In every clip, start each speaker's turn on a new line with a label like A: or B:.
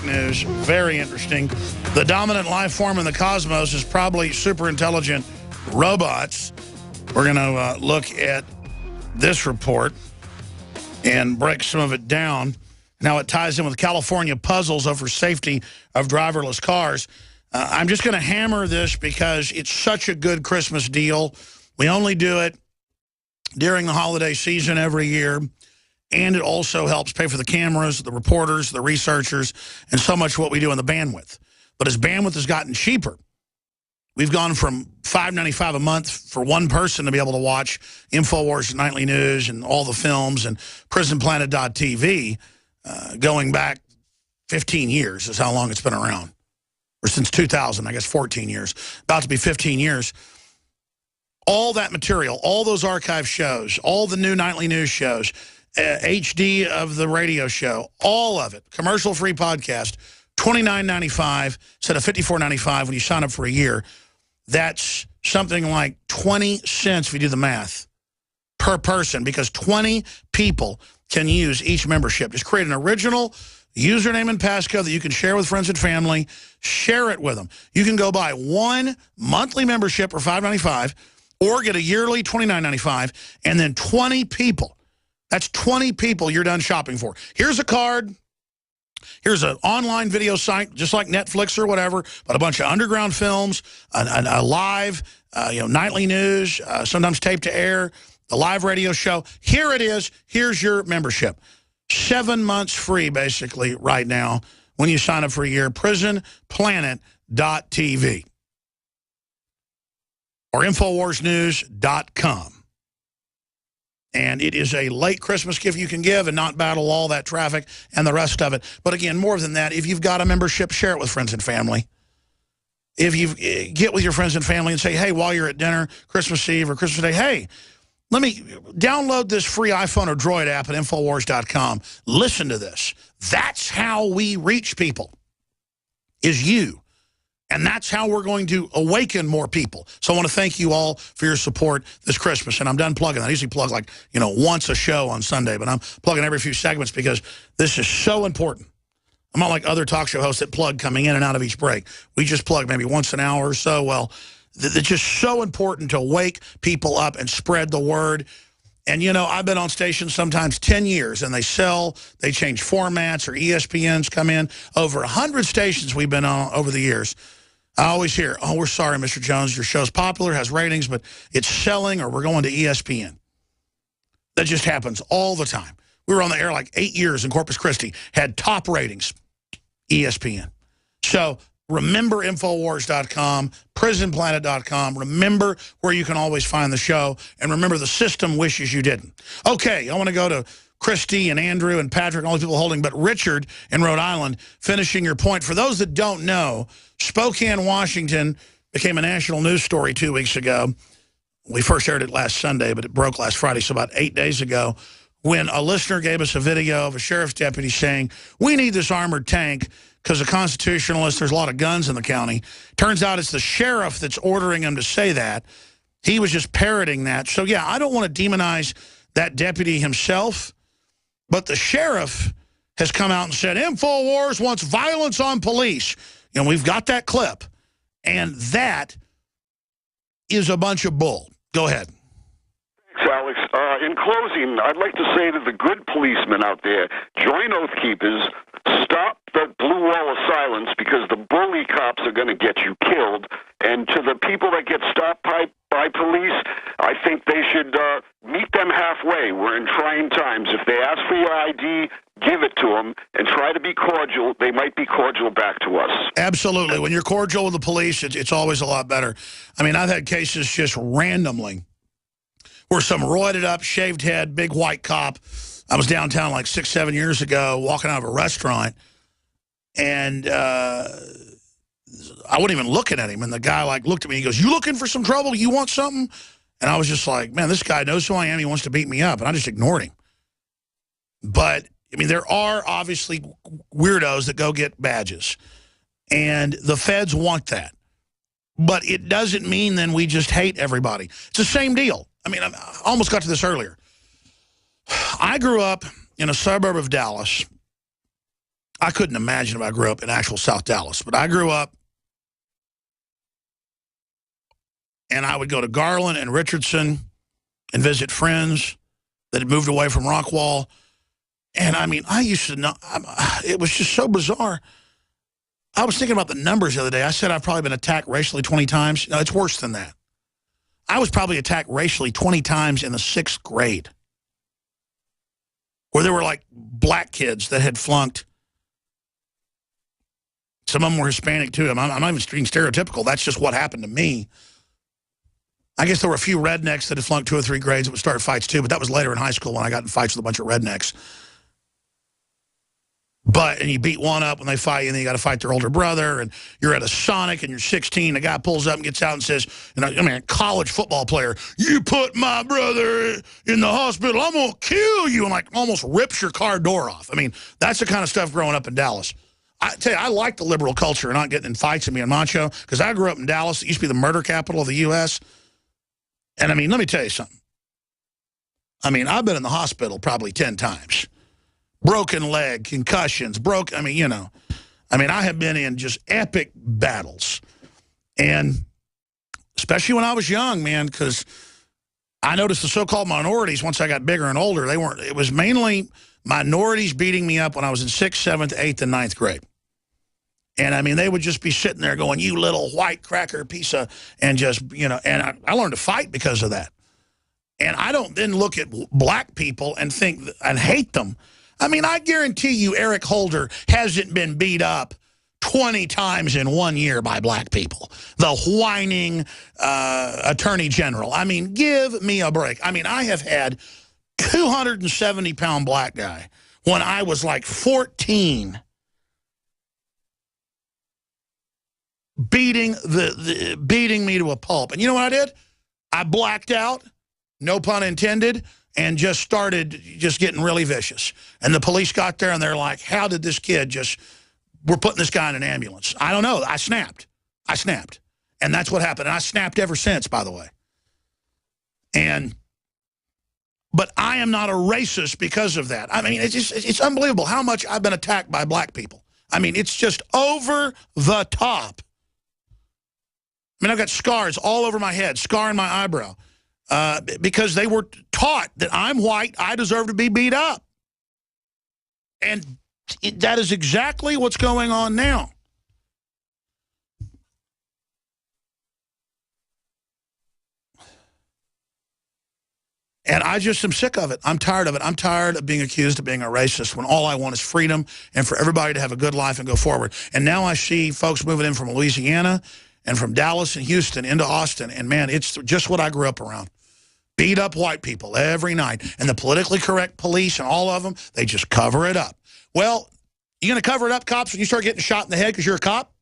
A: news. Very interesting. The dominant life form in the cosmos is probably super intelligent robots. We're going to look at this report and break some of it down. Now it ties in with California puzzles over safety of driverless cars. I'm just going to hammer this because it's such a good Christmas deal. We only do it during the holiday season every year. And it also helps pay for the cameras, the reporters, the researchers, and so much what we do in the bandwidth. But as bandwidth has gotten cheaper, we've gone from $5.95 a month for one person to be able to watch InfoWars Nightly News and all the films and PrisonPlanet.tv going back 15 years is how long it's been around. Or since 2000, I guess 14 years. About to be 15 years. All that material, all those archive shows, all the new nightly news shows, HD of the radio show, all of it, commercial-free podcast, $29.95 instead of $54.95 when you sign up for a year. That's something like 20 cents if you do the math per person, because 20 people can use each membership. Just create an original username and passcode that you can share with friends and family. Share it with them. You can go buy one monthly membership for $5.95 or get a yearly $29.95, and then 20 people. That's 20 people you're done shopping for. Here's a card. Here's an online video site, just like Netflix or whatever, but a bunch of underground films, a live, nightly news, sometimes taped to air, the live radio show. Here it is. Here's your membership. 7 months free, basically, right now when you sign up for a year. PrisonPlanet.tv or InfoWarsNews.com. And it is a late Christmas gift you can give and not battle all that traffic and the rest of it. But again, more than that, if you've got a membership, share it with friends and family. If you get with your friends and family and say, hey, while you're at dinner, Christmas Eve or Christmas Day, hey, let me download this free iPhone or Droid app at Infowars.com. Listen to this. That's how we reach people, is you. And that's how we're going to awaken more people. So I want to thank you all for your support this Christmas. And I'm done plugging. I usually plug like, once a show on Sunday, but I'm plugging every few segments because this is so important. I'm not like other talk show hosts that plug coming in and out of each break. We just plug maybe once an hour or so. Well, it's just so important to wake people up and spread the word. And, I've been on stations sometimes 10 years, and they change formats, or ESPN's come in. Over 100 stations we've been on over the years. I always hear, oh, we're sorry, Mr. Jones, your show's popular, has ratings, but it's selling, or we're going to ESPN. That just happens all the time. We were on the air like 8 years in Corpus Christi, had top ratings, ESPN. So remember Infowars.com, PrisonPlanet.com. Remember where you can always find the show, and remember the system wishes you didn't. Okay, I want to go to Christy and Andrew and Patrick, all the people holding, but Richard in Rhode Island, finishing your point. For those that don't know, Spokane, Washington became a national news story 2 weeks ago. We first aired it last Sunday, but it broke last Friday, so about 8 days ago, when a listener gave us a video of a sheriff's deputy saying, we need this armored tank because the constitutionalists, there's a lot of guns in the county. Turns out it's the sheriff that's ordering him to say that. He was just parroting that. So, yeah, I don't want to demonize that deputy himself, but the sheriff has come out and said, InfoWars wants violence on police. We've got that clip. And that is a bunch of bull. Go ahead.
B: Thanks, Alex. In closing, I'd like to say to the good policemen out there, join Oath Keepers, stop the blue wall of silence, because the bully cops are going to get you killed. And to the people that get stopped by police, I think they should meet them halfway. We're in trying times. If they ask for your ID, give it to them and try to be cordial. They might be cordial back to us. Absolutely.
A: When you're cordial with the police, it's always a lot better. I mean, I've had cases just randomly where some roided up, shaved head, big white cop. I was downtown like 6, 7 years ago walking out of a restaurant, and I wasn't even looking at him. And the guy looked at me. He goes, you looking for some trouble? You want something? And I was just like, man, this guy knows who I am. He wants to beat me up. And I just ignored him. But, I mean, there are obviously weirdos that go get badges. And the feds want that. But it doesn't mean then we just hate everybody. It's the same deal. I mean, I almost got to this earlier. I grew up in a suburb of Dallas. I couldn't imagine if I grew up in actual South Dallas. But I grew up, and I would go to Garland and Richardson and visit friends that had moved away from Rockwall. And, I mean, I used to know, it was just so bizarre. I was thinking about the numbers the other day. I said I've probably been attacked racially 20 times. No, it's worse than that. I was probably attacked racially 20 times in the 6th grade, where there were, like, black kids that had flunked. Some of them were Hispanic, too. I'm not even being stereotypical. That's just what happened to me. I guess there were a few rednecks that had flunked 2 or 3 grades that would start fights, too, but that was later in high school when I got in fights with a bunch of rednecks. And you beat one up when they fight you, and then you got to fight their older brother, and you're at a Sonic, and you're 16, a guy pulls up and gets out and says, a college football player, you put my brother in the hospital, I'm going to kill you, and like almost rips your car door off. I mean, that's the kind of stuff growing up in Dallas. I tell you, I like the liberal culture and not getting in fights and being macho, because I grew up in Dallas. It used to be the murder capital of the U.S., and I mean, let me tell you something. I mean, I've been in the hospital probably 10 times. Broken leg, concussions, I have been in just epic battles. And especially when I was young, man, because I noticed the so-called minorities, once I got bigger and older, it was mainly minorities beating me up when I was in 6th, 7th, 8th, and 9th grade. And, I mean, they would just be sitting there going, you little white cracker piece of, and just, and I learned to fight because of that. And I don't then look at black people and think and hate them. I mean, I guarantee you Eric Holder hasn't been beat up 20 times in 1 year by black people. The whining attorney general. I mean, give me a break. I mean, I have had 270-pound black guy when I was like 14 beating me to a pulp. And you know what I did? I blacked out, no pun intended, and just started getting really vicious. And the police got there, and they're like, how did this kid we're putting this guy in an ambulance. I don't know. I snapped. And that's what happened. And I snapped ever since, by the way. But I am not a racist because of that. I mean, it's unbelievable how much I've been attacked by black people. I mean, it's just over the top. I mean, I've got scars all over my head, scar in my eyebrow. Because they were taught that I'm white, I deserve to be beat up. And that is exactly what's going on now. And I just am sick of it. I'm tired of it. I'm tired of being accused of being a racist when all I want is freedom and for everybody to have a good life and go forward. And now I see folks moving in from Louisiana and from Dallas and Houston into Austin. And, man, it's just what I grew up around. Beat up white people every night. And the politically correct police and all of them, they just cover it up. Well, you going to cover it up, cops, when you start getting shot in the head because you're a cop?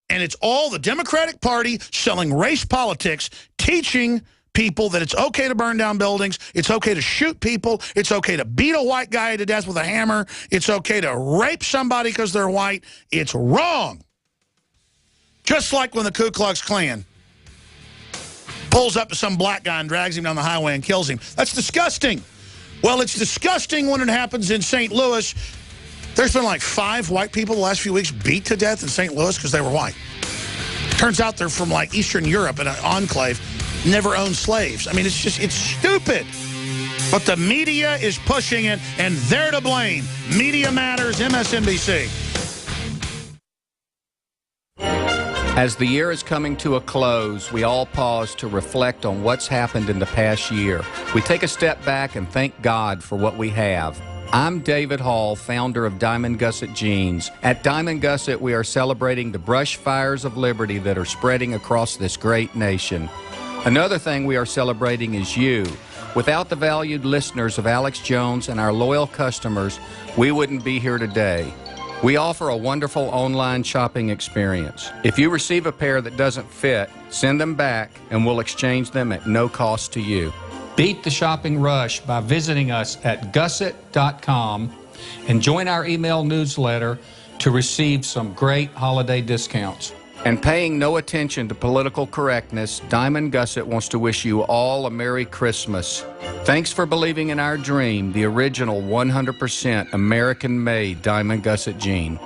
A: And it's all the Democratic Party selling race politics, teaching people that it's okay to burn down buildings, it's okay to shoot people, it's okay to beat a white guy to death with a hammer, it's okay to rape somebody because they're white. It's wrong. Just like when the Ku Klux Klan pulls up to some black guy and drags him down the highway and kills him. That's disgusting. Well, it's disgusting when it happens in St. Louis. There's been like 5 white people the last few weeks beat to death in St. Louis because they were white. Turns out they're from like Eastern Europe in an enclave, never owned slaves. I mean, it's stupid. But the media is pushing it, and they're to blame. Media Matters, MSNBC.
C: As the year is coming to a close, we all pause to reflect on what's happened in the past year. We take a step back and thank God for what we have. I'm David Hall, founder of Diamond Gusset Jeans. At Diamond Gusset, we are celebrating the brush fires of liberty that are spreading across this great nation. Another thing we are celebrating is you. Without the valued listeners of Alex Jones and our loyal customers, we wouldn't be here today. We offer a wonderful online shopping experience. If you receive a pair that doesn't fit, send them back and we'll exchange them at no cost to you.
D: Beat the shopping rush by visiting us at gusset.com and join our email newsletter to receive some great holiday discounts.
C: And paying no attention to political correctness, Diamond Gusset wants to wish you all a Merry Christmas. Thanks for believing in our dream, the original 100% American-made Diamond Gusset jean.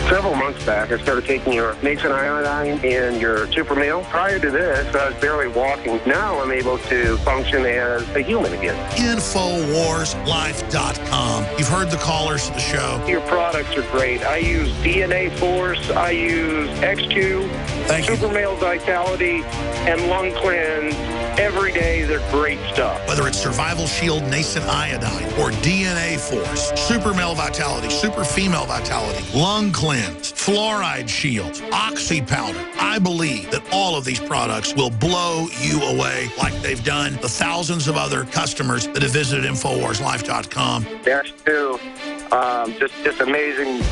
E: Several months back, I started taking your nascent iodine and your super meal. Prior to this, I was barely walking. Now I'm able to function as a human again.
A: InfoWarsLife.com. You've heard the callers to the show.
E: Your products are great. I use DNA Force. I use X2,
A: Thank you.
E: Super Male Vitality, and Lung Cleanse. Every day, they're great stuff.
A: Whether it's Survival Shield Nascent Iodine or DNA Force, Super Male Vitality, Super Female Vitality, Lung Cleanse, Fluoride Shields, Oxy Powder, I believe that all of these products will blow you away like they've done the thousands of other customers that have visited InfoWarsLife.com.
E: Dash 2, just amazing.